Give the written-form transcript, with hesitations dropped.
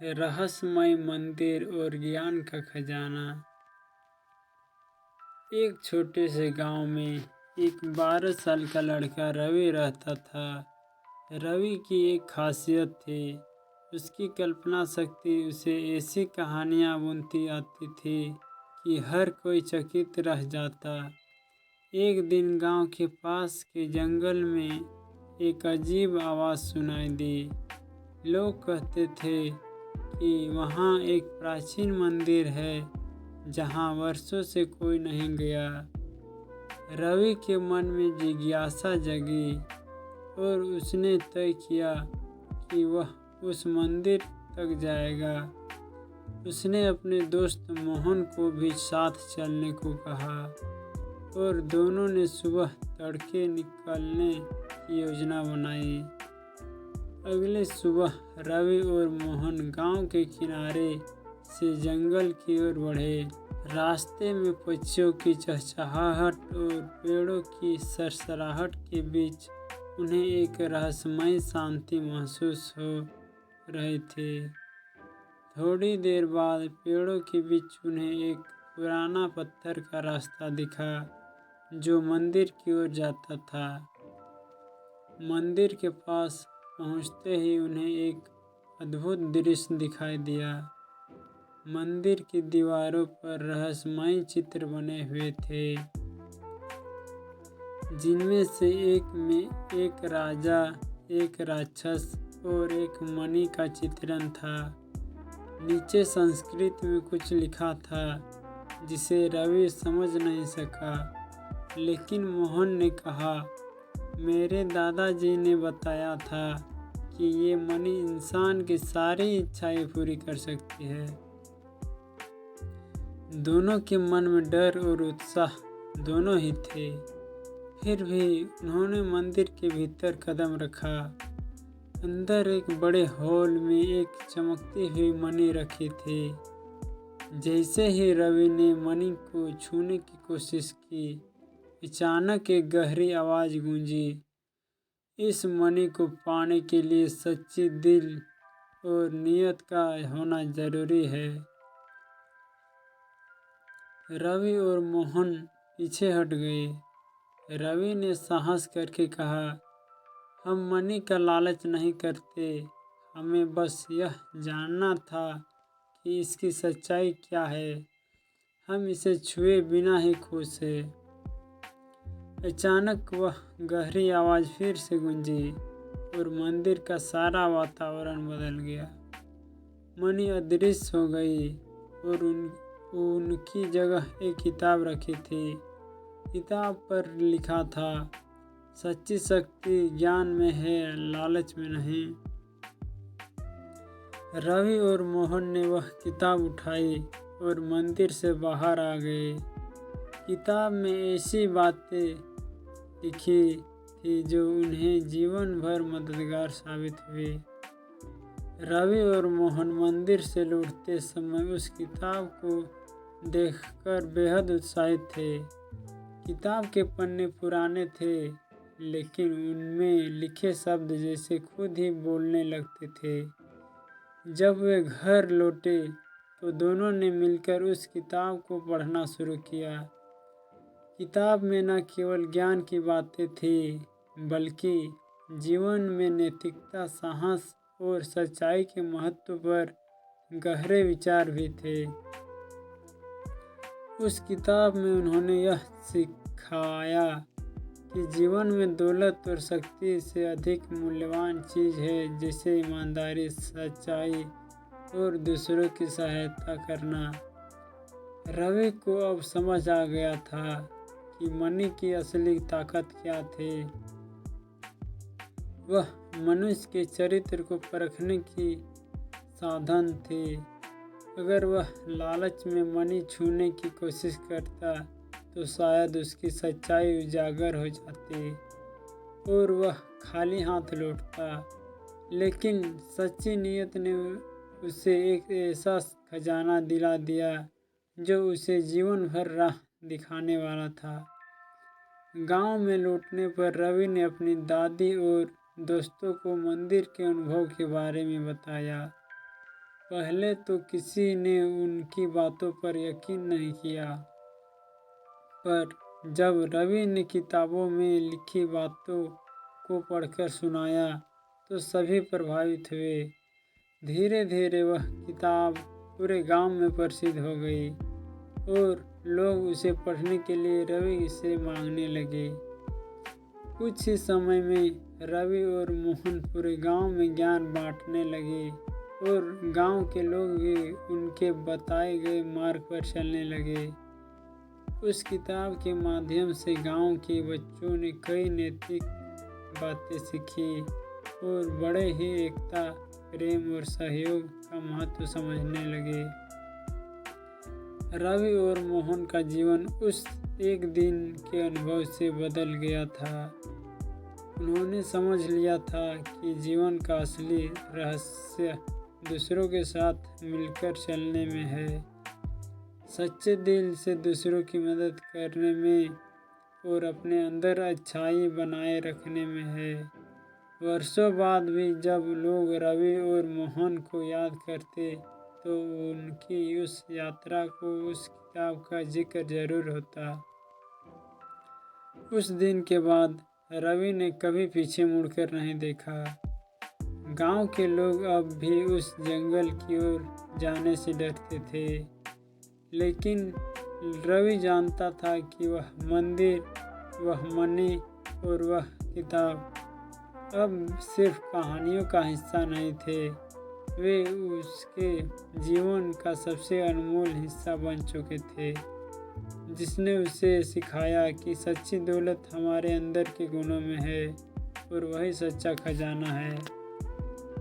रहस्यमय मंदिर और ज्ञान का खजाना। एक छोटे से गांव में एक 12 साल का लड़का रवि रहता था। रवि की एक खासियत थी, उसकी कल्पना शक्ति उसे ऐसी कहानियां बुनती आती थी कि हर कोई चकित रह जाता। एक दिन गांव के पास के जंगल में एक अजीब आवाज़ सुनाई दी। लोग कहते थे कि वहाँ एक प्राचीन मंदिर है जहाँ वर्षों से कोई नहीं गया। रवि के मन में जिज्ञासा जगी और उसने तय किया कि वह उस मंदिर तक जाएगा। उसने अपने दोस्त मोहन को भी साथ चलने को कहा और दोनों ने सुबह तड़के निकलने की योजना बनाई। अगले सुबह रवि और मोहन गांव के किनारे से जंगल की ओर बढ़े। रास्ते में पक्षियों की चहचहाहट और पेड़ों की सरसराहट के बीच उन्हें एक रहस्यमय शांति महसूस हो रही थी। थोड़ी देर बाद पेड़ों के बीच उन्हें एक पुराना पत्थर का रास्ता दिखा जो मंदिर की ओर जाता था। मंदिर के पास पहुंचते ही उन्हें एक अद्भुत दृश्य दिखाई दिया। मंदिर की दीवारों पर रहस्यमय चित्र बने हुए थे, जिनमें से एक में एक राजा, एक राक्षस और एक मणि का चित्रण था। नीचे संस्कृत में कुछ लिखा था जिसे रवि समझ नहीं सका, लेकिन मोहन ने कहा, मेरे दादाजी ने बताया था कि ये मणि इंसान की सारी इच्छाएं पूरी कर सकती है। दोनों के मन में डर और उत्साह दोनों ही थे। फिर भी उन्होंने मंदिर के भीतर कदम रखा। अंदर एक बड़े हॉल में एक चमकती हुई मणि रखी थी। जैसे ही रवि ने मणि को छूने की कोशिश की, अचानक एक गहरी आवाज़ गूंजी, इस मणि को पाने के लिए सच्ची दिल और नियत का होना जरूरी है। रवि और मोहन पीछे हट गए। रवि ने साहस करके कहा, हम मणि का लालच नहीं करते, हमें बस यह जानना था कि इसकी सच्चाई क्या है। हम इसे छुए बिना ही खुश हैं। अचानक वह गहरी आवाज़ फिर से गूंजी और मंदिर का सारा वातावरण बदल गया। मणि अदृश्य हो गई और उनकी जगह एक किताब रखी थी। किताब पर लिखा था, सच्ची शक्ति ज्ञान में है, लालच में नहीं। रवि और मोहन ने वह किताब उठाई और मंदिर से बाहर आ गए। किताब में ऐसी बातें लिखी थी जो उन्हें जीवन भर मददगार साबित हुई। रवि और मोहन मंदिर से लौटते समय उस किताब को देखकर बेहद उत्साहित थे। किताब के पन्ने पुराने थे, लेकिन उनमें लिखे शब्द जैसे खुद ही बोलने लगते थे। जब वे घर लौटे तो दोनों ने मिलकर उस किताब को पढ़ना शुरू किया। किताब में न केवल ज्ञान की बातें थी, बल्कि जीवन में नैतिकता, साहस और सच्चाई के महत्व पर गहरे विचार भी थे। उस किताब में उन्होंने यह सिखाया कि जीवन में दौलत और शक्ति से अधिक मूल्यवान चीज़ है, जैसे ईमानदारी, सच्चाई और दूसरों की सहायता करना। रवि को अब समझ आ गया था कि मणि की असली ताकत क्या थी। वह मनुष्य के चरित्र को परखने की साधन थी। अगर वह लालच में मणि छूने की कोशिश करता तो शायद उसकी सच्चाई उजागर हो जाती और वह खाली हाथ लौटता। लेकिन सच्ची नियत ने उसे एक ऐसा खजाना दिला दिया जो उसे जीवन भर राह दिखाने वाला था। गांव में लौटने पर रवि ने अपनी दादी और दोस्तों को मंदिर के अनुभव के बारे में बताया। पहले तो किसी ने उनकी बातों पर यकीन नहीं किया, पर जब रवि ने किताबों में लिखी बातों को पढ़कर सुनाया तो सभी प्रभावित हुए। धीरे धीरे वह किताब पूरे गांव में प्रसिद्ध हो गई और लोग उसे पढ़ने के लिए रवि से मांगने लगे। कुछ ही समय में रवि और मोहन पूरे गांव में ज्ञान बांटने लगे और गांव के लोग भी उनके बताए गए मार्ग पर चलने लगे। उस किताब के माध्यम से गांव के बच्चों ने कई नैतिक बातें सीखी और बड़े ही एकता, प्रेम और सहयोग का महत्व समझने लगे। रवि और मोहन का जीवन उस एक दिन के अनुभव से बदल गया था। उन्होंने समझ लिया था कि जीवन का असली रहस्य दूसरों के साथ मिलकर चलने में है, सच्चे दिल से दूसरों की मदद करने में और अपने अंदर अच्छाई बनाए रखने में है। वर्षों बाद भी जब लोग रवि और मोहन को याद करते तो उनकी उस यात्रा को, उस किताब का जिक्र जरूर होता। उस दिन के बाद रवि ने कभी पीछे मुड़कर नहीं देखा। गांव के लोग अब भी उस जंगल की ओर जाने से डरते थे, लेकिन रवि जानता था कि वह मंदिर, वह मणि और वह किताब अब सिर्फ कहानियों का हिस्सा नहीं थे, वे उसके जीवन का सबसे अनमोल हिस्सा बन चुके थे, जिसने उसे सिखाया कि सच्ची दौलत हमारे अंदर के गुणों में है और वही सच्चा खजाना है।